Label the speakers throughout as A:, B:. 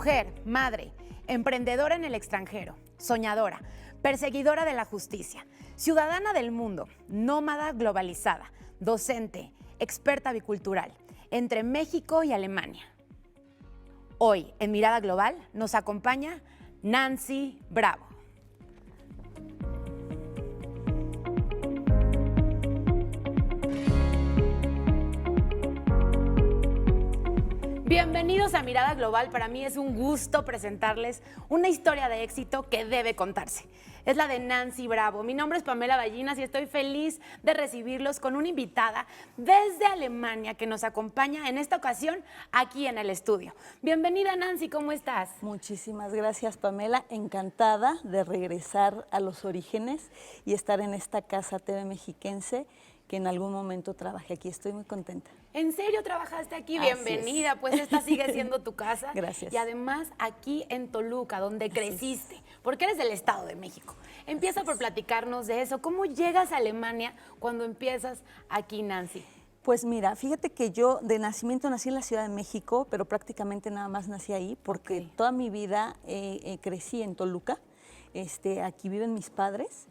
A: Mujer, madre, emprendedora en el extranjero, soñadora, perseguidora de la justicia, ciudadana del mundo, nómada globalizada, docente, experta bicultural, entre México y Alemania. Hoy, en Mirada Global, nos acompaña Nancy Bravo. Bienvenidos a Mirada Global. Para mí es un gusto presentarles una historia de éxito que debe contarse. Es la de Nancy Bravo. Mi nombre es Pamela Ballinas y estoy feliz de recibirlos con una invitada desde Alemania que nos acompaña en esta ocasión aquí en el estudio. Bienvenida, Nancy, ¿cómo estás?
B: Muchísimas gracias, Pamela. Encantada de regresar a los orígenes y estar en esta casa TV mexiquense que en algún momento trabajé aquí. Estoy muy contenta.
A: ¿En serio trabajaste aquí?
B: Así
A: Bienvenida,
B: es.
A: Pues esta sigue siendo tu casa.
B: Gracias.
A: Y además aquí en Toluca, donde creciste, porque eres del Estado de México. Empieza por platicarnos de eso. ¿Cómo llegas a Alemania cuando empiezas aquí, Nancy?
B: Pues mira, fíjate que yo de nacimiento nací en la Ciudad de México, pero prácticamente nada más nací ahí porque toda mi vida crecí en Toluca. Aquí viven mis padres.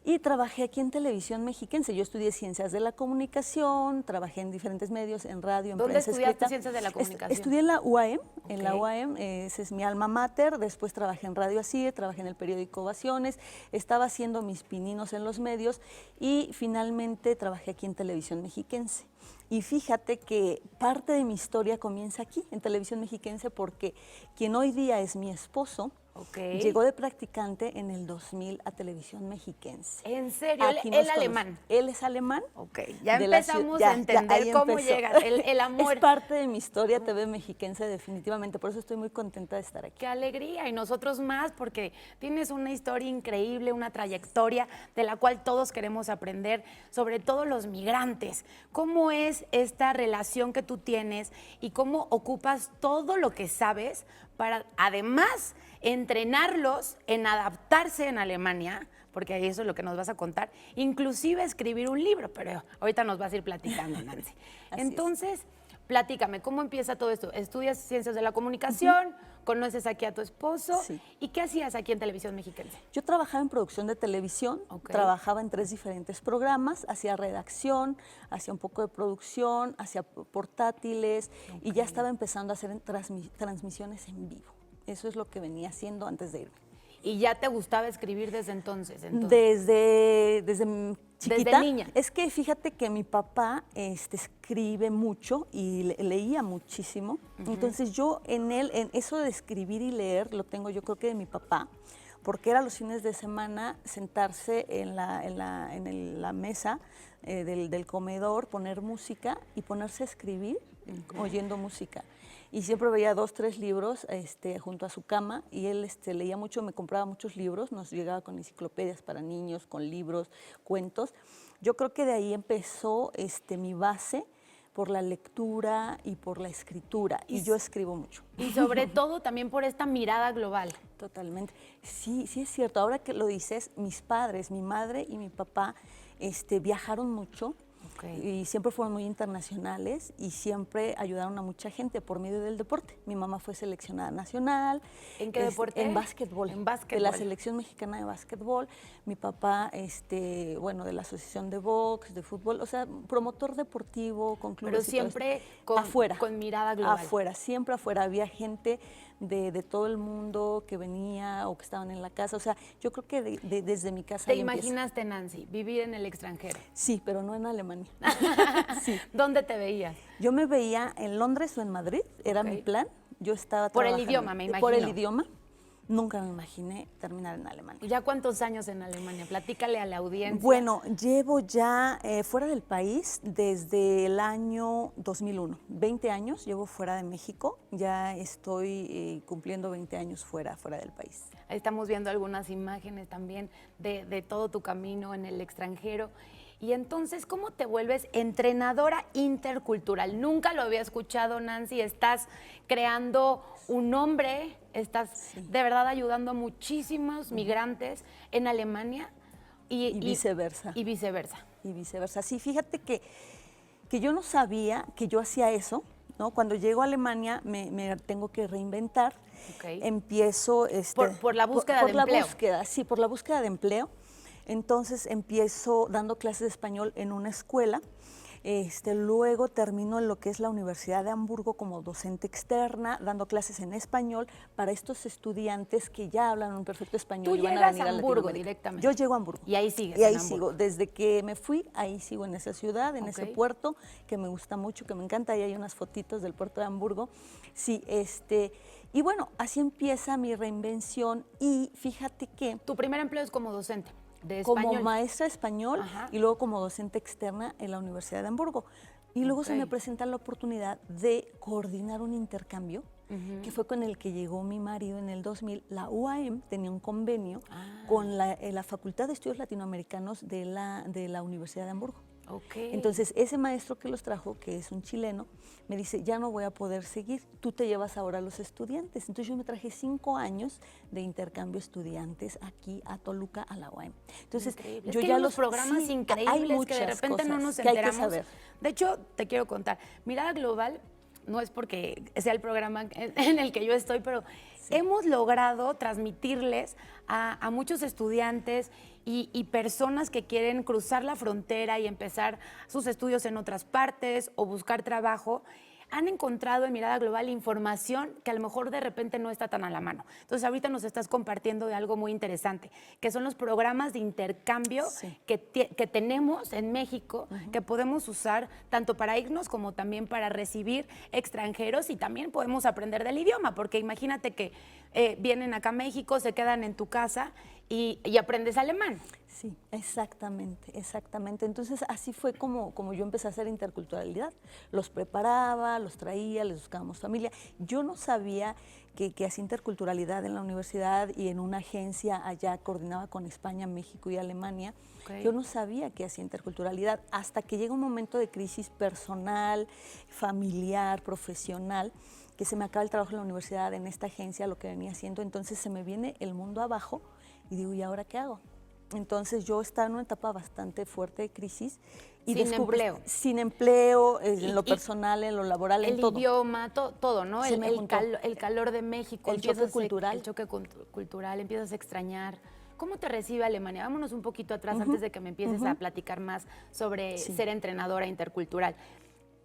B: Y trabajé aquí en Televisión Mexiquense. Yo estudié Ciencias de la Comunicación, trabajé en diferentes medios, en radio, en
A: ¿Dónde
B: prensa
A: estudiaste
B: escrita.
A: Ciencias de la Comunicación?
B: Estudié en la UAM, en la UAM, ese es mi alma mater. Después trabajé en Radio Así, trabajé en el periódico Ovaciones, estaba haciendo mis pininos en los medios y finalmente trabajé aquí en Televisión Mexiquense. Y fíjate que parte de mi historia comienza aquí, en Televisión Mexiquense, porque quien hoy día es mi esposo, llegó de practicante en el 2000 a Televisión Mexiquense.
A: ¿En serio? ¿Él alemán?
B: Él es alemán.
A: Ok, ya empezamos a entender cómo llega el amor.
B: Es parte de mi historia TV mexiquense definitivamente, por eso estoy muy contenta de estar aquí.
A: Qué alegría, y nosotros más, porque tienes una historia increíble, una trayectoria de la cual todos queremos aprender, sobre todo los migrantes. ¿Cómo es esta relación que tú tienes y cómo ocupas todo lo que sabes para, además, entrenarlos en adaptarse en Alemania, porque eso es lo que nos vas a contar, inclusive escribir un libro, pero ahorita nos vas a ir platicando, Nancy. Entonces, platícame, ¿cómo empieza todo esto? ¿Estudias Ciencias de la Comunicación? ¿Conoces aquí a tu esposo?
B: Sí.
A: ¿Y qué hacías aquí en Televisión Mexiquense?
B: Yo trabajaba en producción de televisión, trabajaba en 3 diferentes programas, hacía redacción, hacía un poco de producción, hacía portátiles y ya estaba empezando a hacer transmisiones en vivo. Eso es lo que venía haciendo antes de irme.
A: ¿Y ya te gustaba escribir desde entonces?
B: Desde chiquita.
A: Desde niña.
B: Es que fíjate que mi papá escribe mucho y leía muchísimo. Entonces yo en eso de escribir y leer lo tengo yo creo que de mi papá, porque era los fines de semana sentarse en la mesa del comedor, poner música y ponerse a escribir oyendo música. Y siempre veía 2, 3 libros junto a su cama y él leía mucho, me compraba muchos libros, nos llegaba con enciclopedias para niños, con libros, cuentos. Yo creo que de ahí empezó mi base por la lectura y por la escritura, y yo escribo mucho.
A: Y sobre todo también por esta mirada global.
B: Totalmente. Sí, sí es cierto. Ahora que lo dices, mis padres, mi madre y mi papá viajaron mucho. Y siempre fueron muy internacionales y siempre ayudaron a mucha gente por medio del deporte. Mi mamá fue seleccionada nacional.
A: ¿En qué deporte?
B: En básquetbol.
A: En básquetbol.
B: De la selección mexicana de básquetbol. Mi papá, de la asociación de box, de fútbol, o sea, promotor deportivo con clubes.
A: Pero siempre
B: afuera,
A: con mirada global.
B: Afuera, siempre afuera. Había gente de todo el mundo que venía o que estaban en la casa. O sea, yo creo que desde mi casa.
A: ¿Te imaginaste, Nancy, vivir en el extranjero?
B: Sí, pero no en Alemania.
A: Sí. ¿Dónde te veías?
B: Yo me veía en Londres o en Madrid, era mi plan. Yo estaba
A: por el idioma, me imagino.
B: Por el idioma. Nunca me imaginé terminar en Alemania.
A: ¿Ya cuántos años en Alemania? Platícale a la audiencia.
B: Bueno, llevo ya fuera del país desde el año 2001. 20 años llevo fuera de México. Ya estoy cumpliendo 20 años fuera del país.
A: Ahí estamos viendo algunas imágenes también de todo tu camino en el extranjero. Y entonces, ¿cómo te vuelves entrenadora intercultural? Nunca lo había escuchado, Nancy. Estás creando un nombre, estás de verdad ayudando a muchísimos migrantes en Alemania.
B: Y viceversa.
A: Y viceversa.
B: Y viceversa. Sí, fíjate que yo no sabía que yo hacía eso, ¿no? Cuando llego a Alemania me tengo que reinventar
A: Ok.
B: Empiezo...
A: Por la búsqueda
B: por
A: de
B: la
A: empleo.
B: búsqueda, sí, por la búsqueda de empleo. Entonces empiezo dando clases de español en una escuela. Luego termino en lo que es la Universidad de Hamburgo como docente externa, dando clases en español para estos estudiantes que ya hablan un perfecto español
A: Tú
B: y van a
A: llegas
B: venir
A: a
B: a
A: Hamburgo
B: Latinoamérica.
A: directamente.
B: Yo llego a Hamburgo.
A: Y ahí sigues
B: Y ahí
A: en Hamburgo.
B: sigo. Desde que me fui, ahí sigo en esa ciudad, en ese
A: Ok.
B: puerto, que me gusta mucho, que me encanta. Ahí hay unas fotitos del puerto de Hamburgo. Sí, y bueno, así empieza mi reinvención y fíjate que
A: Tu primer empleo es como docente de
B: como
A: español.
B: maestra de español
A: Ajá.
B: y luego como docente externa en la Universidad de Hamburgo. Y luego se me
A: Ok.
B: presenta la oportunidad de coordinar un intercambio, que fue con el que llegó mi marido en el 2000. La UAM tenía un convenio con la Facultad de Estudios Latinoamericanos de la Universidad de Hamburgo.
A: Ok.
B: Entonces, ese maestro que los trajo, que es un chileno, me dice, ya no voy a poder seguir, tú te llevas ahora a los estudiantes. Entonces, yo me traje 5 años de intercambio estudiantes aquí a Toluca, a la UAM. Entonces,
A: Increíble.
B: yo
A: Es que
B: ya
A: hay unos programas
B: hay
A: increíbles que de
B: muchas
A: repente no
B: cosas
A: nos
B: que hay que
A: enteramos.
B: saber.
A: De hecho, te quiero contar, Mirada Global no es porque sea el programa en el que yo estoy, pero hemos logrado transmitirles a muchos estudiantes y personas que quieren cruzar la frontera y empezar sus estudios en otras partes o buscar trabajo. Han encontrado en Mirada Global información que a lo mejor de repente no está tan a la mano. Entonces ahorita nos estás compartiendo de algo muy interesante, que son los programas de intercambio que tenemos en México, que podemos usar tanto para irnos como también para recibir extranjeros y también podemos aprender del idioma, porque imagínate que vienen acá a México, se quedan en tu casa y aprendes alemán.
B: Sí, exactamente, exactamente. Entonces, así fue como yo empecé a hacer interculturalidad. Los preparaba, los traía, les buscábamos familia. Yo no sabía que hacía interculturalidad en la universidad y en una agencia allá, coordinaba con España, México y Alemania.
A: Okay.
B: Yo no sabía que hacía interculturalidad hasta que llega un momento de crisis personal, familiar, profesional, que se me acaba el trabajo en la universidad, en esta agencia, lo que venía haciendo. Entonces, se me viene el mundo abajo y digo, ¿y ahora qué hago? Entonces yo estaba en una etapa bastante fuerte de crisis y
A: sin empleo.
B: Sin empleo, en lo personal, en lo laboral, en todo.
A: El idioma, todo, ¿no?
B: Se me juntó.
A: El calor de México.
B: El choque cultural.
A: El choque cultural, empiezas a extrañar. ¿Cómo te recibe Alemania? Vámonos un poquito atrás antes de que me empieces a platicar más sobre ser entrenadora intercultural.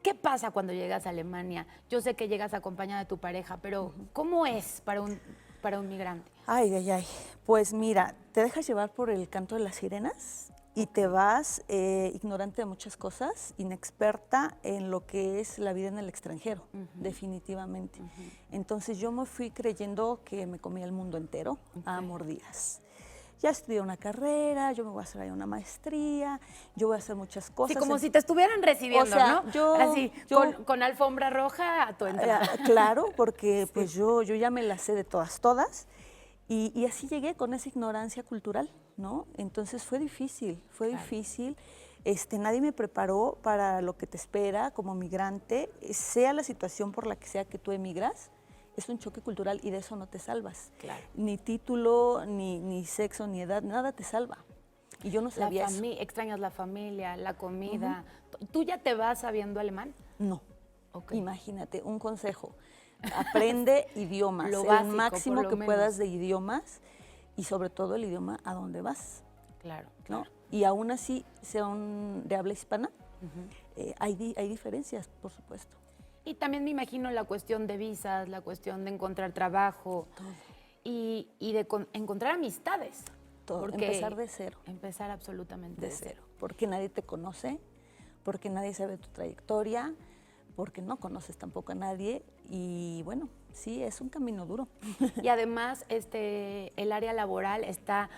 A: ¿Qué pasa cuando llegas a Alemania? Yo sé que llegas acompañada de tu pareja, pero ¿cómo es para un migrante?
B: Ay, ay, ay. Pues mira, te dejas llevar por el canto de las sirenas y te vas ignorante de muchas cosas, inexperta en lo que es la vida en el extranjero, definitivamente. Entonces yo me fui creyendo que me comía el mundo entero a mordidas. Ya estudié una carrera, yo me voy a hacer ahí una maestría, yo voy a hacer muchas cosas.
A: Sí, como si te estuvieran recibiendo,
B: o sea,
A: ¿no? Así, con alfombra roja a tu entrada.
B: Claro, porque pues yo ya me la sé de todas. Y así llegué con esa ignorancia cultural, ¿no? Entonces fue difícil, difícil. Nadie me preparó para lo que te espera como migrante, sea la situación por la que sea que tú emigras. Es un choque cultural y de eso no te salvas. Claro. Ni título, ni sexo, ni edad, nada te salva. Y yo no sabía eso.
A: ¿Extrañas la familia, la comida? ¿Tú ya te vas sabiendo alemán?
B: No. Okay. Imagínate, un consejo. Aprende idiomas, lo básico, el máximo que puedas de idiomas y sobre todo el idioma a donde vas.
A: Claro,
B: ¿no? Y aún así, sea de habla hispana, hay diferencias, por supuesto.
A: Y también me imagino la cuestión de visas, la cuestión de encontrar trabajo y de encontrar amistades.
B: Todo, empezar de cero.
A: Empezar absolutamente de cero.
B: Porque nadie te conoce, porque nadie sabe tu trayectoria, porque no conoces tampoco a nadie y bueno, sí, es un camino duro.
A: Y además el área laboral está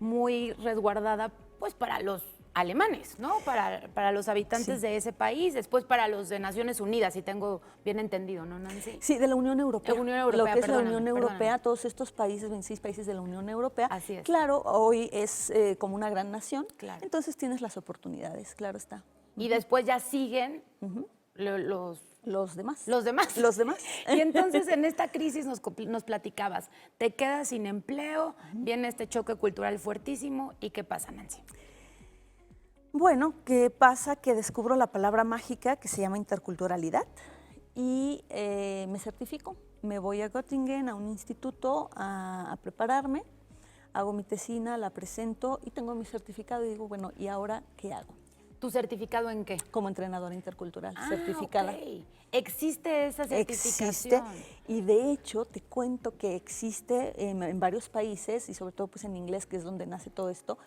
A: muy resguardada pues para los alemanes, ¿no? Para los habitantes de ese país, después para los de Naciones Unidas, si tengo bien entendido, ¿no, Nancy?
B: Sí, de la Unión Europea. Lo que es la Unión Europea,
A: perdóname.
B: Todos estos países, 26 países de la Unión Europea.
A: Así es.
B: Claro, hoy es como una gran nación,
A: claro.
B: Entonces tienes las oportunidades, claro está.
A: Y después ya siguen
B: los demás.
A: Los demás.
B: Los demás.
A: Y entonces en esta crisis nos platicabas, te quedas sin empleo, viene este choque cultural fuertísimo, ¿y qué pasa, Nancy?
B: Bueno, ¿qué pasa? Que descubro la palabra mágica que se llama interculturalidad y me certifico me voy a Göttingen, a un instituto, a prepararme, hago mi tesina, la presento y tengo mi certificado y digo, bueno, ¿y ahora qué hago?
A: ¿Tu certificado en qué?
B: Como entrenadora intercultural, certificada.
A: Ok. ¿Existe esa certificación?
B: Existe, y de hecho te cuento que existe en varios países, y sobre todo pues en inglés, que es donde nace todo esto,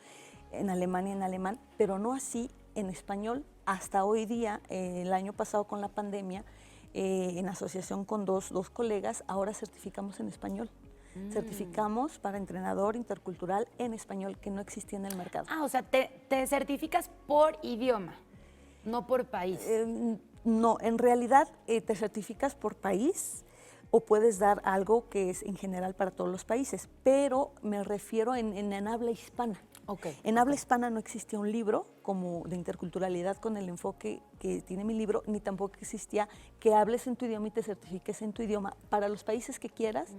B: en Alemania en alemán, pero no así en español. Hasta hoy día, el año pasado con la pandemia, en asociación con dos colegas, ahora certificamos en español. Certificamos para entrenador intercultural en español, que no existía en el mercado.
A: O sea, te certificas por idioma, no por país.
B: No, en realidad te certificas por país o puedes dar algo que es en general para todos los países, pero me refiero en habla hispana.
A: Okay,
B: en habla hispana no existía un libro como de interculturalidad con el enfoque que tiene mi libro, ni tampoco existía que hables en tu idioma y te certifiques en tu idioma. Para los países que quieras,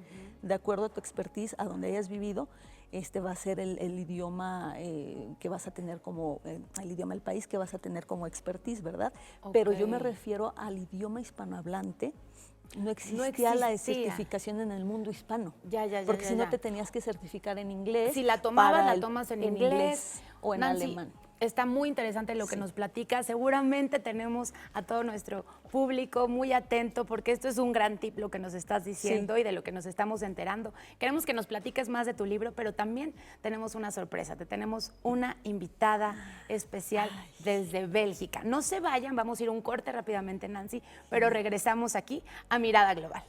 B: de acuerdo a tu expertise, a donde hayas vivido, este va a ser el idioma que vas a tener como, el idioma del país que vas a tener como expertise, ¿verdad?
A: Okay.
B: Pero yo me refiero al idioma hispanohablante. No existía la certificación en el mundo hispano. Porque si no te tenías que certificar en inglés.
A: Si la tomabas, la tomas en inglés
B: o en
A: Nancy,
B: alemán.
A: Está muy interesante lo que nos platica. Seguramente tenemos a todo nuestro público muy atento porque esto es un gran tip lo que nos estás diciendo y de lo que nos estamos enterando. Queremos que nos platiques más de tu libro, pero también tenemos una sorpresa. Te tenemos una invitada especial desde Bélgica. No se vayan, vamos a ir a un corte rápidamente, Nancy, pero regresamos aquí a Mirada Global.